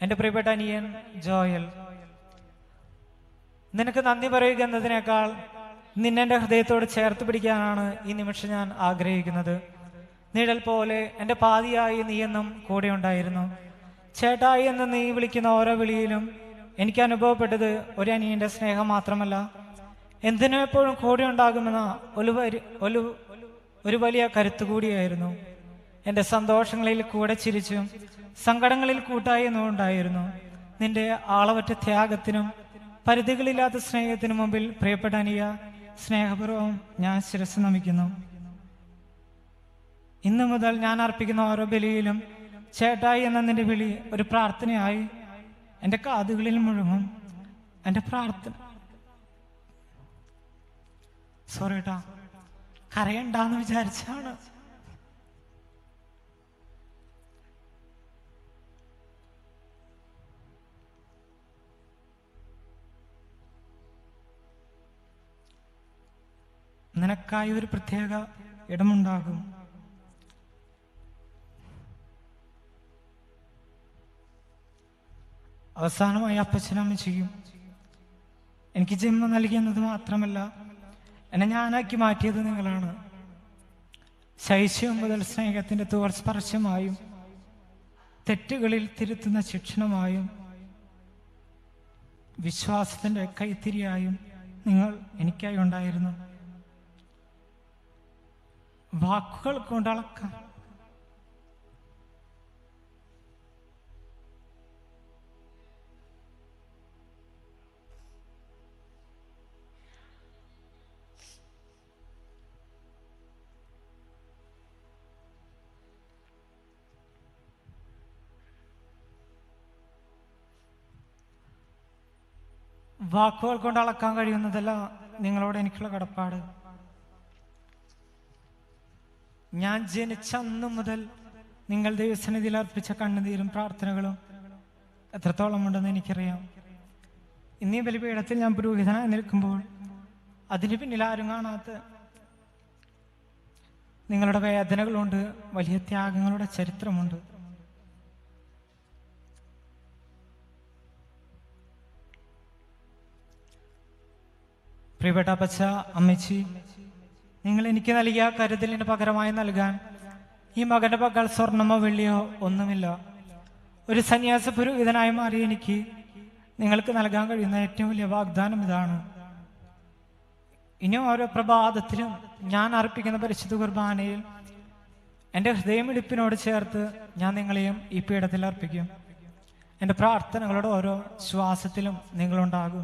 എൻ്റെ പ്രിയപ്പെട്ട അനിയൻ ജോയൽ, നിനക്ക് നന്ദി പറയുക എന്നതിനേക്കാൾ നിന്നെ ഹൃദയത്തോട് ചേർത്ത് പിടിക്കാനാണ് ഈ നിമിഷം ഞാൻ ആഗ്രഹിക്കുന്നത്. നിഴൽ പോലെ എൻ്റെ പാതിയായി നീയെന്നും കൂടെ ഉണ്ടായിരുന്നു. ചേട്ടായി എന്ന് നീ വിളിക്കുന്ന ഓരോ വിളിയിലും എനിക്ക് അനുഭവപ്പെട്ടത് ഒരു അനിയൻ്റെ സ്നേഹം മാത്രമല്ല, എന്തിനും എപ്പോഴും കൂടെ ഉണ്ടാകുമെന്ന ഒരു വലിയ കരുത്തു കൂടിയായിരുന്നു. എൻ്റെ സന്തോഷങ്ങളിൽ കൂടെ ചിരിച്ചും സങ്കടങ്ങളിൽ കൂട്ടായി എന്നുണ്ടായിരുന്നു. നിന്റെ ആളവറ്റ ത്യാഗത്തിനും പരിധികളില്ലാത്ത സ്നേഹത്തിനു മുമ്പിൽ പ്രിയപ്പെട്ട അനിയ, സ്നേഹപൂർവ്വം ഞാൻ ശിരസ് നമിക്കുന്നു. ഇന്നു മുതൽ ഞാൻ അർപ്പിക്കുന്ന ഓരോ ബലിയിലും ചേട്ടായി എന്ന നിന്റെ വിളി ഒരു പ്രാർത്ഥനയായി എൻ്റെ കാതുകളിൽ മുഴുങ്ങും. എൻ്റെ പ്രാർത്ഥന സോറിട്ടാ, കരയണ്ടെന്ന് വിചാരിച്ചാണ്. നിനക്കായി ഒരു പ്രത്യേക ഇടമുണ്ടാകും. അവസാനമായി അപ്പച്ചനമ്മച്ചിയും എനിക്ക് ജന്മം നൽകിയെന്നത് മാത്രമല്ല, എന്നെ ഞാനാക്കി മാറ്റിയത് നിങ്ങളാണ്. ശൈശവം മുതൽ സ്നേഹത്തിന്റെ സ്പർശമായും തെറ്റുകളിൽ തിരുത്തുന്ന ശിക്ഷണമായും വിശ്വാസത്തിന്റെ കൈത്തിരിയായും നിങ്ങൾ എനിക്കായി ഉണ്ടായിരുന്നു. വാക്കുകൾ കൊണ്ടളക്കാം വാക്കുകൾ കൊണ്ട് അളക്കാൻ കഴിയുന്നതല്ല നിങ്ങളോട് എനിക്കുള്ള കടപ്പാട്. ഞാൻ ജനിച്ച അന്നു മുതൽ നിങ്ങൾ ദൈവസന്നിധിയിൽ അർപ്പിച്ച കണ്ണുനീരും പ്രാർത്ഥനകളും എത്രത്തോളം ഉണ്ടെന്ന് എനിക്കറിയാം. ഇന്നീ ബലിപീഠത്തിൽ ഞാൻ പുരോഹിതനായി നിൽക്കുമ്പോൾ അതിന് പിന്നിൽ ആരും കാണാത്ത നിങ്ങളുടെ വേദനകളുണ്ട്, വലിയ ത്യാഗങ്ങളുടെ ചരിത്രമുണ്ട്. പ്രിയപ്പെട്ട അപ്പച്ച, അമ്മച്ചി, നിങ്ങൾ എനിക്ക് നൽകിയ കരുതലിന് പകരമായി നൽകാൻ ഈ മകന്റെ പക്കൽ സ്വർണമോ വെള്ളിയോ ഒന്നുമില്ല. ഒരു സന്യാസ പുരോഹിതനായി മാറി എനിക്ക് നിങ്ങൾക്ക് നൽകാൻ കഴിയുന്ന ഏറ്റവും വലിയ വാഗ്ദാനം ഇതാണ്. ഇനി ഓരോ പ്രഭാതത്തിലും ഞാൻ അർപ്പിക്കുന്ന പരിശുദ്ധ കുർബാനയിൽ എൻ്റെ ഹൃദയമിടിപ്പിനോട് ചേർത്ത് ഞാൻ നിങ്ങളെയും ഈ പീഠത്തിൽ അർപ്പിക്കും. എൻ്റെ പ്രാർത്ഥനകളുടെ ഓരോ ശ്വാസത്തിലും നിങ്ങളുണ്ടാകും.